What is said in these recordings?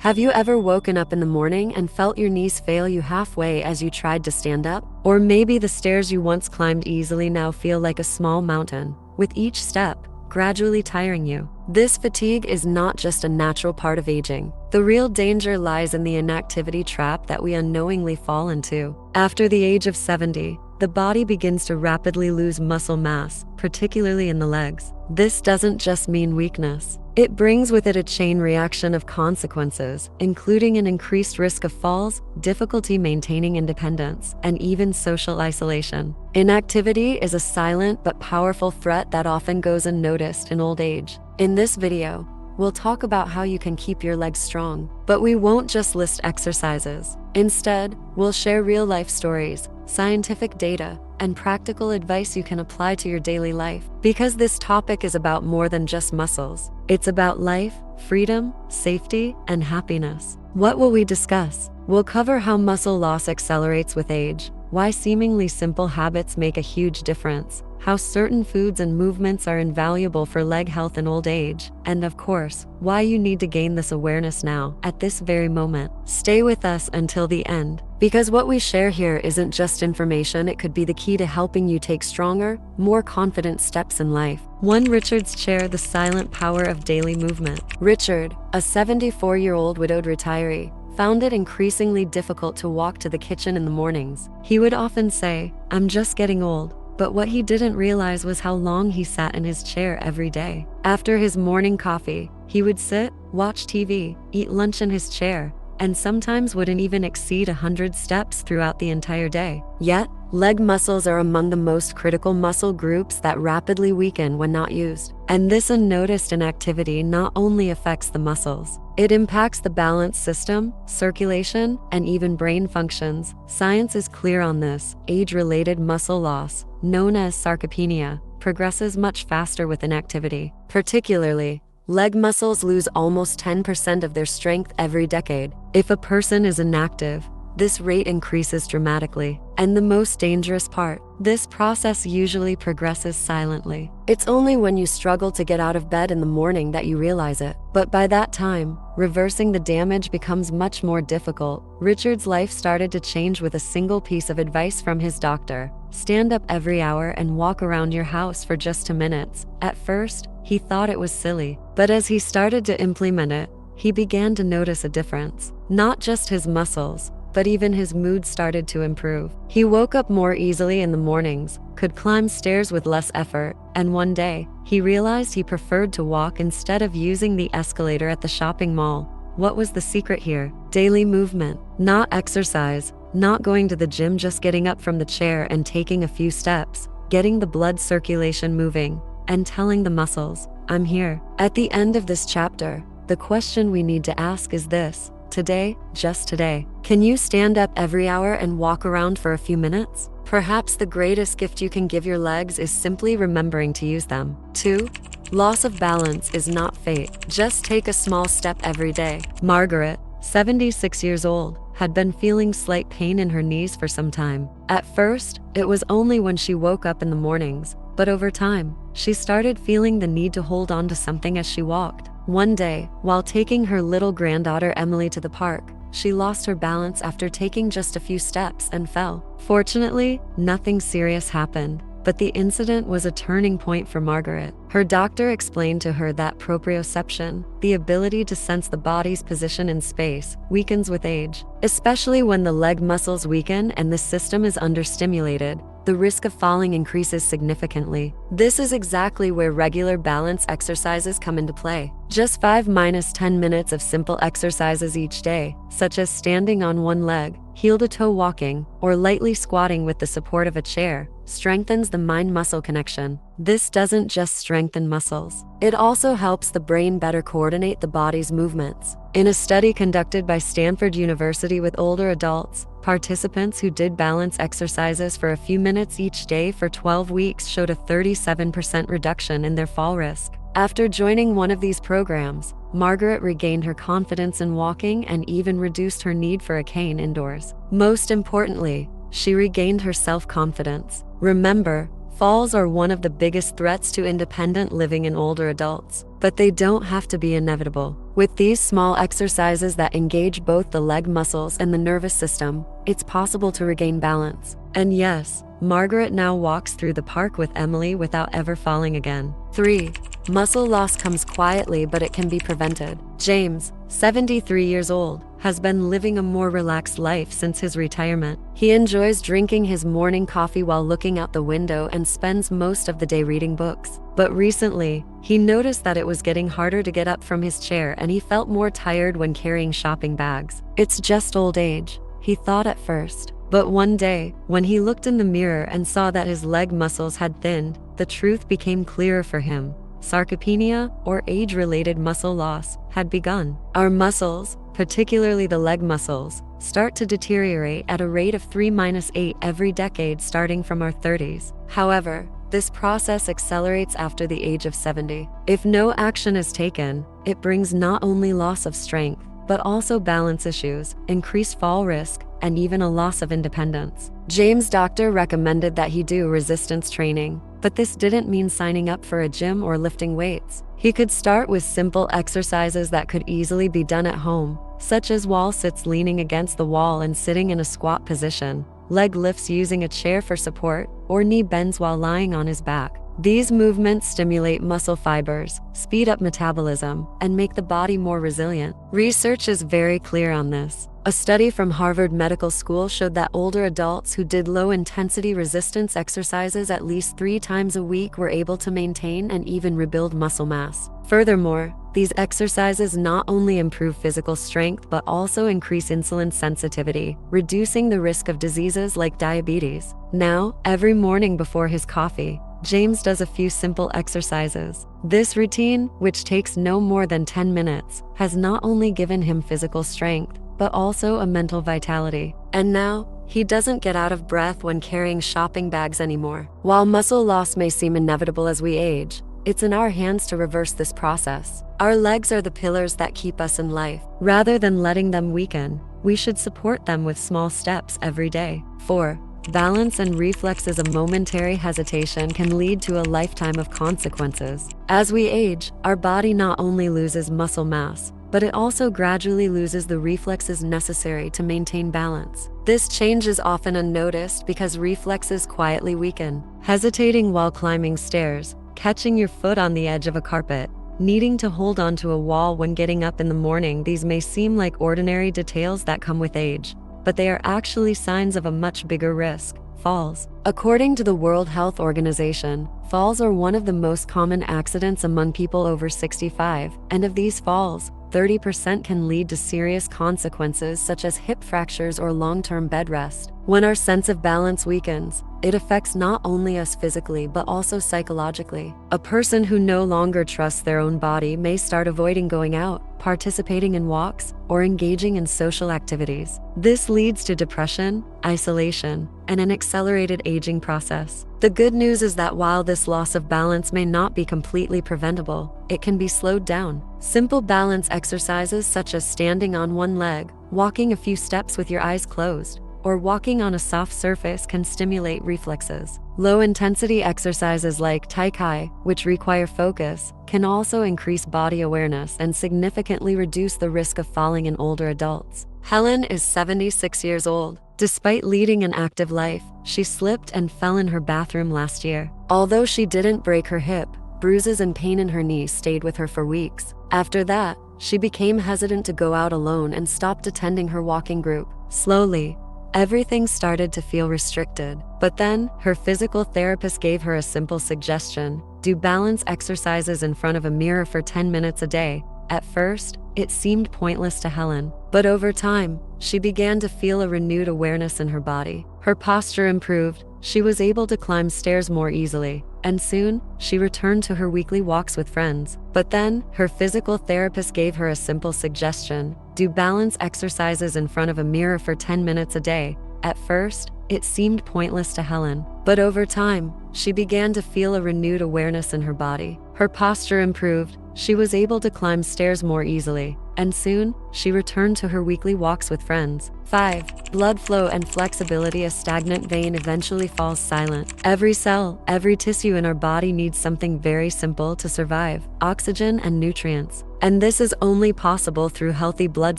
Have you ever woken up in the morning and felt your knees fail you halfway as you tried to stand up? Or maybe the stairs you once climbed easily now feel like a small mountain, with each step gradually tiring you. This fatigue is not just a natural part of aging. The real danger lies in the inactivity trap that we unknowingly fall into. After the age of 70, the body begins to rapidly lose muscle mass, particularly in the legs. This doesn't just mean weakness. It brings with it a chain reaction of consequences, including an increased risk of falls, difficulty maintaining independence, and even social isolation. Inactivity is a silent but powerful threat that often goes unnoticed in old age. In this video, we'll talk about how you can keep your legs strong, but we won't just list exercises. Instead, we'll share real-life stories, scientific data, and practical advice you can apply to your daily life. Because this topic is about more than just muscles. It's about life, freedom, safety, and happiness. What will we discuss? We'll cover how muscle loss accelerates with age, why seemingly simple habits make a huge difference, how certain foods and movements are invaluable for leg health in old age, and of course, why you need to gain this awareness now, at this very moment. Stay with us until the end, because what we share here isn't just information, it could be the key to helping you take stronger, more confident steps in life. 1. Richard's chair, the silent power of daily movement. Richard, a 74-year-old widowed retiree, found it increasingly difficult to walk to the kitchen in the mornings. He would often say, "I'm just getting old." But what he didn't realize was how long he sat in his chair every day. After his morning coffee, he would sit, watch TV, eat lunch in his chair, and sometimes wouldn't even exceed 100 steps throughout the entire day. Yet, leg muscles are among the most critical muscle groups that rapidly weaken when not used. And this unnoticed inactivity not only affects the muscles, it impacts the balance system, circulation, and even brain functions. Science is clear on this. Age-related muscle loss, known as sarcopenia, progresses much faster with inactivity. Particularly, leg muscles lose almost 10% of their strength every decade. If a person is inactive, this rate increases dramatically. And the most dangerous part, this process usually progresses silently. It's only when you struggle to get out of bed in the morning that you realize it. But by that time, reversing the damage becomes much more difficult. Richard's life started to change with a single piece of advice from his doctor. Stand up every hour and walk around your house for just 2 minutes. At first, he thought it was silly, but as he started to implement it, he began to notice a difference. Not just his muscles, but even his mood started to improve. He woke up more easily in the mornings, could climb stairs with less effort, and one day, he realized he preferred to walk instead of using the escalator at the shopping mall. What was the secret here? Daily movement, not exercise, not going to the gym, just getting up from the chair and taking a few steps, getting the blood circulation moving, and telling the muscles, "I'm here." At the end of this chapter, the question we need to ask is this: today, just today, can you stand up every hour and walk around for a few minutes? Perhaps the greatest gift you can give your legs is simply remembering to use them. 2. Loss of balance is not fate. Just take a small step every day. Margaret, 76 years old, had been feeling slight pain in her knees for some time. At first, it was only when she woke up in the mornings, but over time, she started feeling the need to hold on to something as she walked. One day, while taking her little granddaughter Emily to the park, she lost her balance after taking just a few steps and fell. Fortunately, nothing serious happened, but the incident was a turning point for Margaret. Her doctor explained to her that proprioception, the ability to sense the body's position in space, weakens with age. Especially when the leg muscles weaken and the system is understimulated, the risk of falling increases significantly. This is exactly where regular balance exercises come into play. Just 5-10 minutes of simple exercises each day, such as standing on one leg, heel-to-toe walking, or lightly squatting with the support of a chair, strengthens the mind-muscle connection. This doesn't just strengthen muscles. It also helps the brain better coordinate the body's movements. In a study conducted by Stanford University with older adults, participants who did balance exercises for a few minutes each day for 12 weeks showed a 37% reduction in their fall risk. After joining one of these programs, Margaret regained her confidence in walking and even reduced her need for a cane indoors. Most importantly, she regained her self-confidence. Remember, Falls are one of the biggest threats to independent living in older adults, but they don't have to be inevitable. With these small exercises that engage both the leg muscles and the nervous system, it's possible to regain balance. And yes, Margaret now walks through the park with Emily without ever falling again. 3. Muscle loss comes quietly, but it can be prevented. James, 73 years old, has been living a more relaxed life since his retirement. He enjoys drinking his morning coffee while looking out the window and spends most of the day reading books. But recently, he noticed that it was getting harder to get up from his chair and he felt more tired when carrying shopping bags. It's just old age, he thought at first. But one day, when he looked in the mirror and saw that his leg muscles had thinned, the truth became clearer for him. Sarcopenia, or age-related muscle loss, had begun. Our muscles, particularly the leg muscles, start to deteriorate at a rate of 3-8 every decade starting from our 30s. However, this process accelerates after the age of 70. If no action is taken, it brings not only loss of strength, but also balance issues, increased fall risk, and even a loss of independence. James' doctor recommended that he do resistance training, but this didn't mean signing up for a gym or lifting weights. He could start with simple exercises that could easily be done at home, such as wall sits leaning against the wall and sitting in a squat position, leg lifts using a chair for support, or knee bends while lying on his back. These movements stimulate muscle fibers, speed up metabolism, and make the body more resilient. Research is very clear on this. A study from Harvard Medical School showed that older adults who did low-intensity resistance exercises at least 3 times a week were able to maintain and even rebuild muscle mass. Furthermore, these exercises not only improve physical strength but also increase insulin sensitivity, reducing the risk of diseases like diabetes. Now, every morning before his coffee, James does a few simple exercises. This routine, which takes no more than 10 minutes, has not only given him physical strength, but also a mental vitality. And now, he doesn't get out of breath when carrying shopping bags anymore. While muscle loss may seem inevitable as we age, it's in our hands to reverse this process. Our legs are the pillars that keep us in life. Rather than letting them weaken, we should support them with small steps every day. 4. Balance and reflexes. A momentary hesitation can lead to a lifetime of consequences. As we age, our body not only loses muscle mass, but it also gradually loses the reflexes necessary to maintain balance. This change is often unnoticed because reflexes quietly weaken. Hesitating while climbing stairs, catching your foot on the edge of a carpet, needing to hold onto a wall when getting up in the morning. These may seem like ordinary details that come with age, but they are actually signs of a much bigger risk: falls. According to the World Health Organization, falls are one of the most common accidents among people over 65, and of these falls, 30% can lead to serious consequences such as hip fractures or long-term bed rest. When our sense of balance weakens, it affects not only us physically but also psychologically. A person who no longer trusts their own body may start avoiding going out, participating in walks, or engaging in social activities. This leads to depression, isolation, and an accelerated aging process. The good news is that while this loss of balance may not be completely preventable, it can be slowed down. Simple balance exercises such as standing on one leg, walking a few steps with your eyes closed, or walking on a soft surface can stimulate reflexes. Low-intensity exercises like Tai Chi, which require focus, can also increase body awareness and significantly reduce the risk of falling in older adults. Helen is 76 years old. Despite leading an active life, she slipped and fell in her bathroom last year. Although she didn't break her hip, bruises and pain in her knee stayed with her for weeks. After that, she became hesitant to go out alone and stopped attending her walking group. Slowly, everything started to feel restricted. But then, her physical therapist gave her a simple suggestion: do balance exercises in front of a mirror for 10 minutes a day. At first, it seemed pointless to Helen, but over time, she began to feel a renewed awareness in her body. Her posture improved, she was able to climb stairs more easily, and soon, she returned to her weekly walks with friends. But then, her physical therapist gave her a simple suggestion: do balance exercises in front of a mirror for 10 minutes a day. At first, it seemed pointless to Helen, but over time, she began to feel a renewed awareness in her body. Her posture improved, she was able to climb stairs more easily, and soon, she returned to her weekly walks with friends. 5. Blood flow and flexibility. A stagnant vein eventually falls silent. Every cell, every tissue in our body needs something very simple to survive: oxygen and nutrients. And this is only possible through healthy blood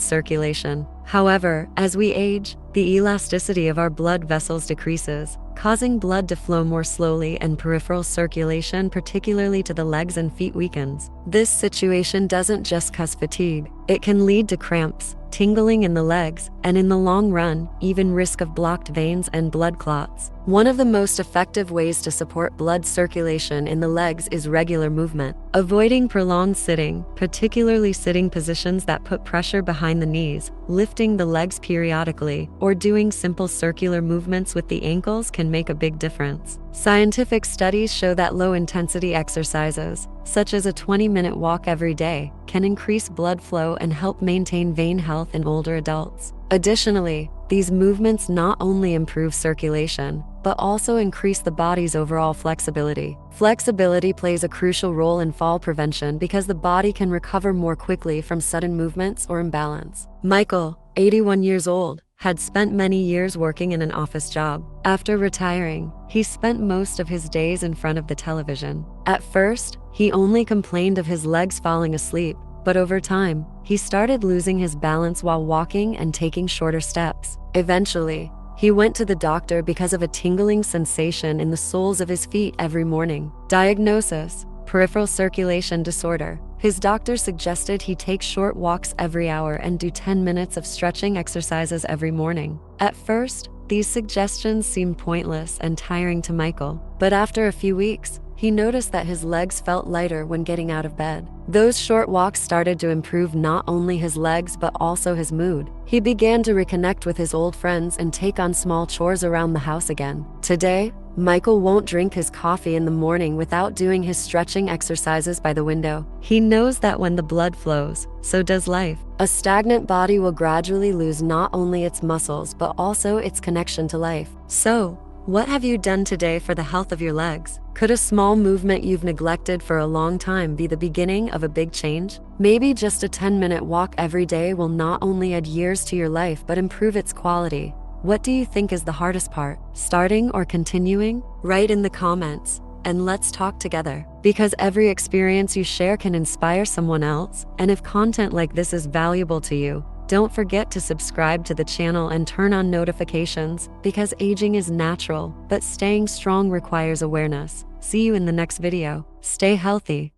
circulation. However, as we age, the elasticity of our blood vessels decreases, causing blood to flow more slowly, and peripheral circulation, particularly to the legs and feet, weakens. This situation doesn't just cause fatigue, it can lead to cramps, tingling in the legs, and in the long run, even risk of blocked veins and blood clots. One of the most effective ways to support blood circulation in the legs is regular movement. Avoiding prolonged sitting, particularly sitting positions that put pressure behind the knees, lifting the legs periodically, or doing simple circular movements with the ankles can make a big difference. Scientific studies show that low-intensity exercises, such as a 20-minute walk every day, can increase blood flow and help maintain vein health in older adults. Additionally, these movements not only improve circulation, but also increase the body's overall flexibility. Flexibility plays a crucial role in fall prevention because the body can recover more quickly from sudden movements or imbalance. Michael, 81 years old, had spent many years working in an office job. After retiring, he spent most of his days in front of the television. At first, he only complained of his legs falling asleep, but over time, he started losing his balance while walking and taking shorter steps. Eventually, he went to the doctor because of a tingling sensation in the soles of his feet every morning. Diagnosis: peripheral circulation disorder. His doctor suggested he take short walks every hour and do 10 minutes of stretching exercises every morning. At first, these suggestions seemed pointless and tiring to Michael, but after a few weeks, he noticed that his legs felt lighter when getting out of bed. Those short walks started to improve not only his legs but also his mood. He began to reconnect with his old friends and take on small chores around the house again. Today, Michael won't drink his coffee in the morning without doing his stretching exercises by the window. He knows that when the blood flows, so does life. A stagnant body will gradually lose not only its muscles but also its connection to life. So, what have you done today for the health of your legs? Could a small movement you've neglected for a long time be the beginning of a big change? Maybe just a 10-minute walk every day will not only add years to your life but improve its quality. What do you think is the hardest part? Starting or continuing? Write in the comments, and let's talk together. Because every experience you share can inspire someone else, and if content like this is valuable to you, don't forget to subscribe to the channel and turn on notifications, because aging is natural, but staying strong requires awareness. See you in the next video. Stay healthy.